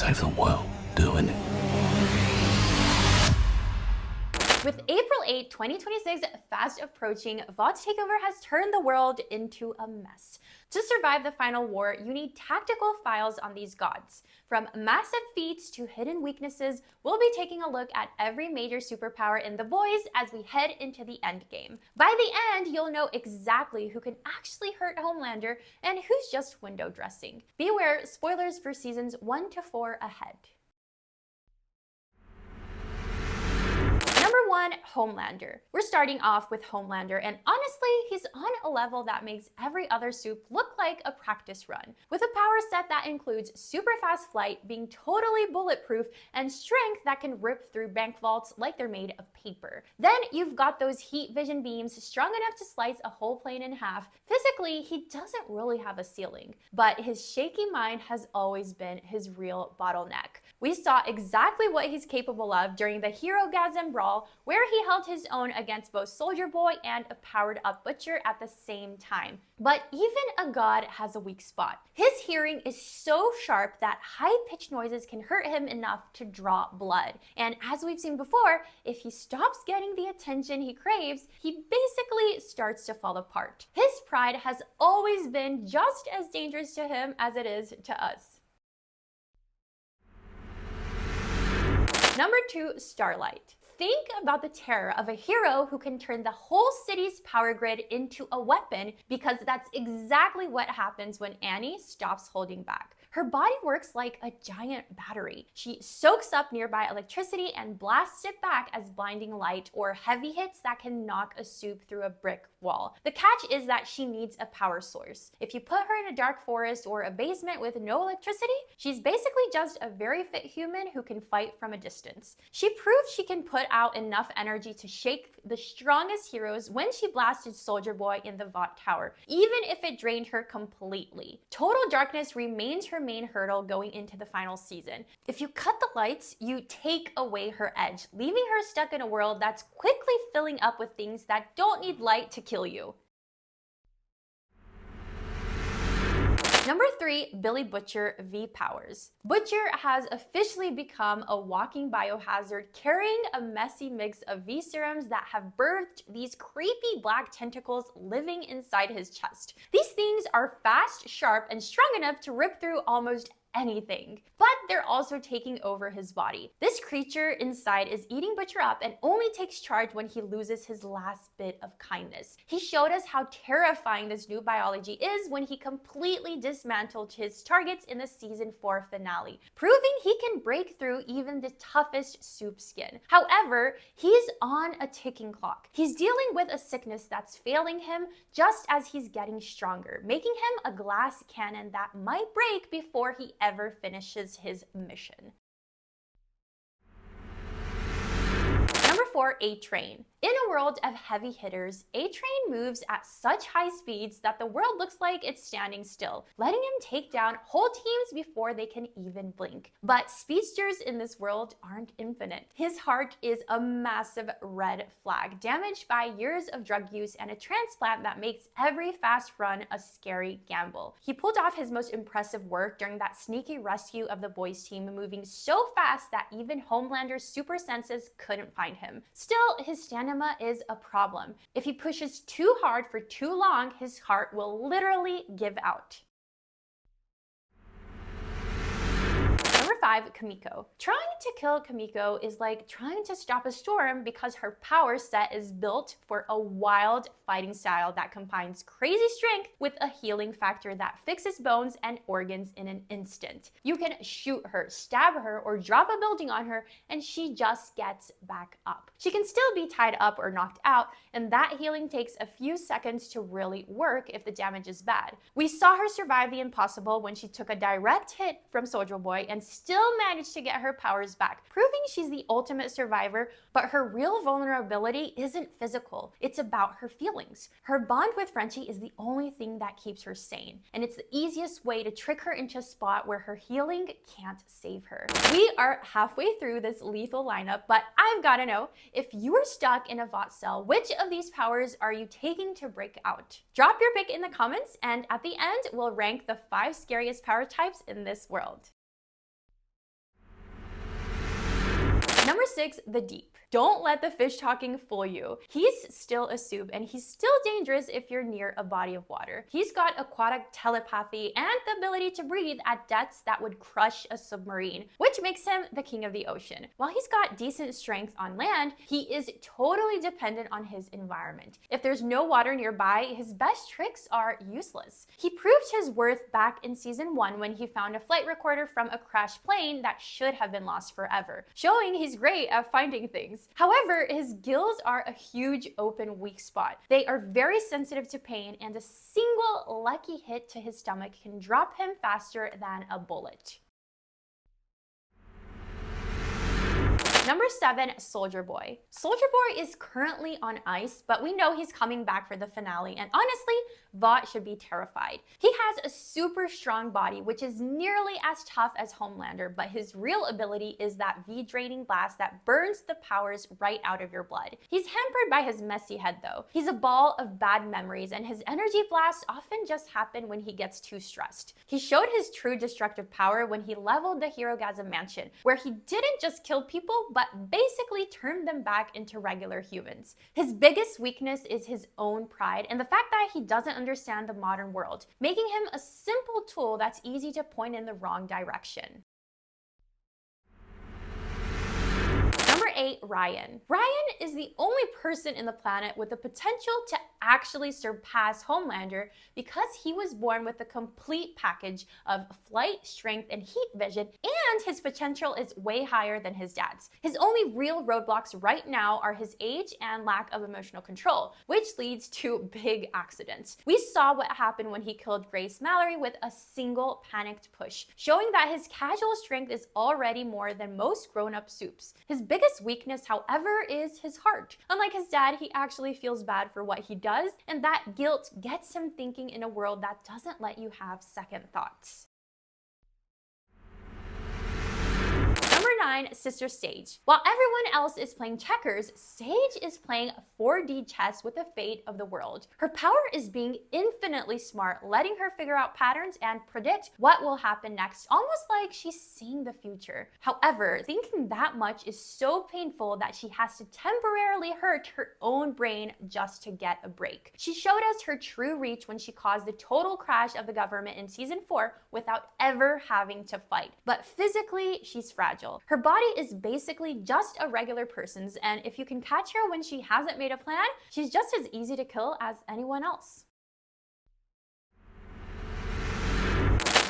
save the world doing it. With April 8, 2026 fast approaching, Vought's takeover has turned the world into a mess. To survive the final war, you need tactical files on these gods. From massive feats to hidden weaknesses, we'll be taking a look at every major superpower in The Boys as we head into the endgame. By the end, you'll know exactly who can actually hurt Homelander and who's just window dressing. Beware, spoilers for seasons 1 to 4 ahead. Number 1, Homelander. We're starting off with Homelander, and honestly, he's on a level that makes every other Supe look like a practice run. With a power set that includes super fast flight, being totally bulletproof, and strength that can rip through bank vaults like they're made of paper. Then you've got those heat vision beams strong enough to slice a whole plane in half. Physically, he doesn't really have a ceiling, but his shaky mind has always been his real bottleneck. We saw exactly what he's capable of during the Hero-gasm brawl, where he held his own against both Soldier Boy and a powered-up Butcher at the same time. But even a god has a weak spot. His hearing is so sharp that high-pitched noises can hurt him enough to draw blood. And as we've seen before, if he stops getting the attention he craves, he basically starts to fall apart. His pride has always been just as dangerous to him as it is to us. Number 2, Starlight. Think about the terror of a hero who can turn the whole city's power grid into a weapon, because that's exactly what happens when Annie stops holding back. Her body works like a giant battery. She soaks up nearby electricity and blasts it back as blinding light or heavy hits that can knock a Supe through a brick wall. The catch is that she needs a power source. If you put her in a dark forest or a basement with no electricity, she's basically just a very fit human who can fight from a distance. She proved she can put out enough energy to shake the strongest heroes when she blasted Soldier Boy in the Vought Tower, even if it drained her completely. Total darkness remains her main hurdle going into the final season. If you cut the lights, you take away her edge, leaving her stuck in a world that's quickly filling up with things that don't need light to kill you. Number 3, Billy Butcher V-Powers. Butcher has officially become a walking biohazard, carrying a messy mix of V-serums that have birthed these creepy black tentacles living inside his chest. These things are fast, sharp, and strong enough to rip through almost anything, but they're also taking over his body. This creature inside is eating Butcher up and only takes charge when he loses his last bit of kindness. He showed us how terrifying this new biology is when he completely dismantled his targets in the season 4 finale, proving he can break through even the toughest Supe skin. However, he's on a ticking clock. He's dealing with a sickness that's failing him just as he's getting stronger, making him a glass cannon that might break before he ever finishes his mission. Number 4, A-Train. In a world of heavy hitters, A-Train moves at such high speeds that the world looks like it's standing still, letting him take down whole teams before they can even blink. But speedsters in this world aren't infinite. His heart is a massive red flag, damaged by years of drug use and a transplant that makes every fast run a scary gamble. He pulled off his most impressive work during that sneaky rescue of the boys team, moving so fast that even Homelander's super senses couldn't find him. Still, his stamina is a problem. If he pushes too hard for too long, his heart will literally give out. Number 5, Kimiko. Trying to kill Kimiko is like trying to stop a storm because her power set is built for a wild fighting style that combines crazy strength with a healing factor that fixes bones and organs in an instant. You can shoot her, stab her, or drop a building on her, and she just gets back up. She can still be tied up or knocked out, and that healing takes a few seconds to really work if the damage is bad. We saw her survive the impossible when she took a direct hit from Soldier Boy and still managed to get her powers back, proving she's the ultimate survivor. But her real vulnerability isn't physical, it's about her feelings. Her bond with Frenchie is the only thing that keeps her sane, and it's the easiest way to trick her into a spot where her healing can't save her. We are halfway through this lethal lineup, but I've gotta know, if you are stuck in a Vought cell, which of these powers are you taking to break out? Drop your pick in the comments, and at the end, we'll rank the 5 scariest power types in this world. Number 6, the deep. Don't let the fish talking fool you. He's still a soup, and he's still dangerous if you're near a body of water. He's got aquatic telepathy and the ability to breathe at depths that would crush a submarine, which makes him the king of the ocean. While he's got decent strength on land, he is totally dependent on his environment. If there's no water nearby, his best tricks are useless. He proved his worth back in season 1 when he found a flight recorder from a crashed plane that should have been lost forever, showing he's great at finding things. However, his gills are a huge open weak spot. They are very sensitive to pain, and a single lucky hit to his stomach can drop him faster than a bullet. Number 7, Soldier Boy. Soldier Boy is currently on ice, but we know he's coming back for the finale, and honestly, Vought should be terrified. He has a super strong body, which is nearly as tough as Homelander, but his real ability is that V-draining blast that burns the powers right out of your blood. He's hampered by his messy head though. He's a ball of bad memories, and his energy blasts often just happen when he gets too stressed. He showed his true destructive power when he leveled the Herogasm Mansion, where he didn't just kill people, but basically turned them back into regular humans. His biggest weakness is his own pride and the fact that he doesn't understand the modern world, making him a simple tool that's easy to point in the wrong direction. Number 8, Ryan. Ryan is the only person in the planet with the potential to actually surpass Homelander because he was born with a complete package of flight, strength, and heat vision, and his potential is way higher than his dad's. His only real roadblocks right now are his age and lack of emotional control, which leads to big accidents. We saw what happened when he killed Grace Mallory with a single panicked push, showing that his casual strength is already more than most grown-up Supes. His biggest weakness, however, is his heart. Unlike his dad, he actually feels bad for what he does, and that guilt gets him thinking in a world that doesn't let you have second thoughts. Number 9, Sister Sage. While everyone else is playing checkers, Sage is playing 4D chess with the fate of the world. Her power is being infinitely smart, letting her figure out patterns and predict what will happen next, almost like she's seeing the future. However, thinking that much is so painful that she has to temporarily hurt her own brain just to get a break. She showed us her true reach when she caused the total crash of the government in season 4 without ever having to fight. But physically, she's fragile. Her body is basically just a regular person's, and if you can catch her when she hasn't made a plan, she's just as easy to kill as anyone else.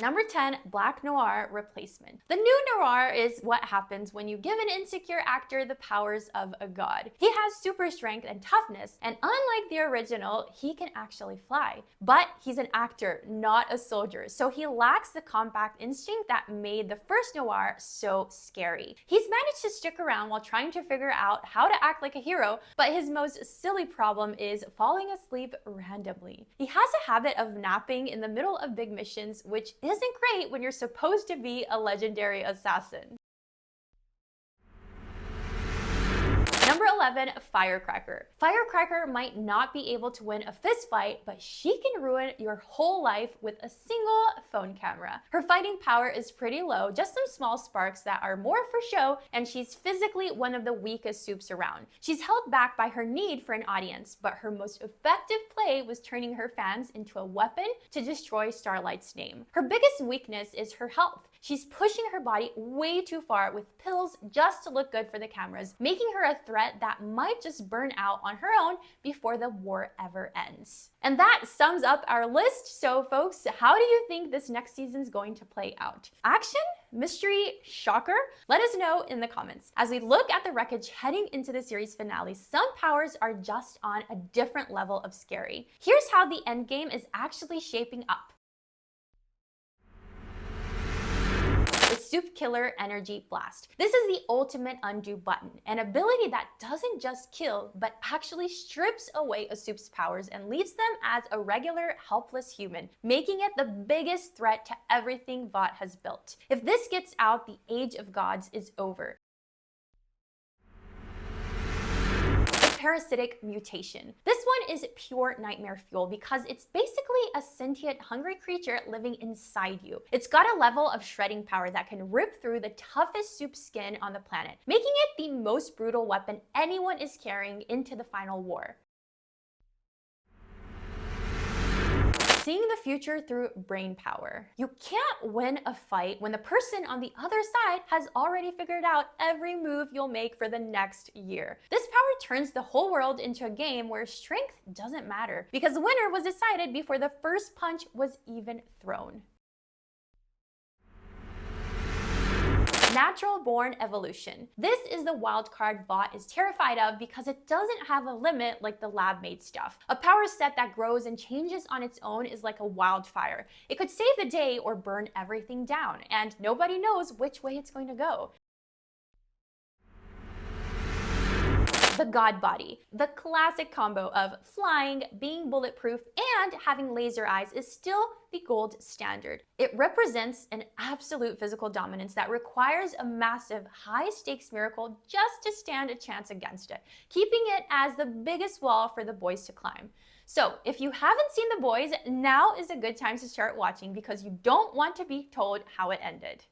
Number 10, Black Noir Replacement. The new Noir is what happens when you give an insecure actor the powers of a god. He has super strength and toughness, and unlike the original, he can actually fly. But he's an actor, not a soldier, so he lacks the combat instinct that made the first Noir so scary. He's managed to stick around while trying to figure out how to act like a hero, but his most silly problem is falling asleep randomly. He has a habit of napping in the middle of big missions, which isn't great when you're supposed to be a legendary assassin. Number 11, Firecracker. Firecracker might not be able to win a fist fight, but she can ruin your whole life with a single phone camera. Her fighting power is pretty low, just some small sparks that are more for show, and she's physically one of the weakest Supes around. She's held back by her need for an audience, but her most effective play was turning her fans into a weapon to destroy Starlight's name. Her biggest weakness is her health. She's pushing her body way too far with pills just to look good for the cameras, making her a threat that might just burn out on her own before the war ever ends. And that sums up our list. So folks, how do you think this next season's going to play out? Action? Mystery? Shocker? Let us know in the comments. As we look at the wreckage heading into the series finale, some powers are just on a different level of scary. Here's how the endgame is actually shaping up. The Soup Killer Energy Blast. This is the ultimate undo button, an ability that doesn't just kill, but actually strips away a Soup's powers and leaves them as a regular, helpless human, making it the biggest threat to everything Vought has built. If this gets out, the Age of Gods is over. parasitic mutation. This one is pure nightmare fuel because it's basically a sentient, hungry creature living inside you. It's got a level of shredding power that can rip through the toughest Supes skin on the planet, making it the most brutal weapon anyone is carrying into the final war. Seeing the future through brain power. You can't win a fight when the person on the other side has already figured out every move you'll make for the next year. This power turns the whole world into a game where strength doesn't matter because the winner was decided before the first punch was even thrown. Natural-born evolution. This is the wild card Vought is terrified of because it doesn't have a limit like the lab-made stuff. A power set that grows and changes on its own is like a wildfire. It could save the day or burn everything down, and nobody knows which way it's going to go. The God Body. The classic combo of flying, being bulletproof, and having laser eyes is still the gold standard. It represents an absolute physical dominance that requires a massive, high-stakes miracle just to stand a chance against it, keeping it as the biggest wall for the boys to climb. So, if you haven't seen The Boys, now is a good time to start watching because you don't want to be told how it ended.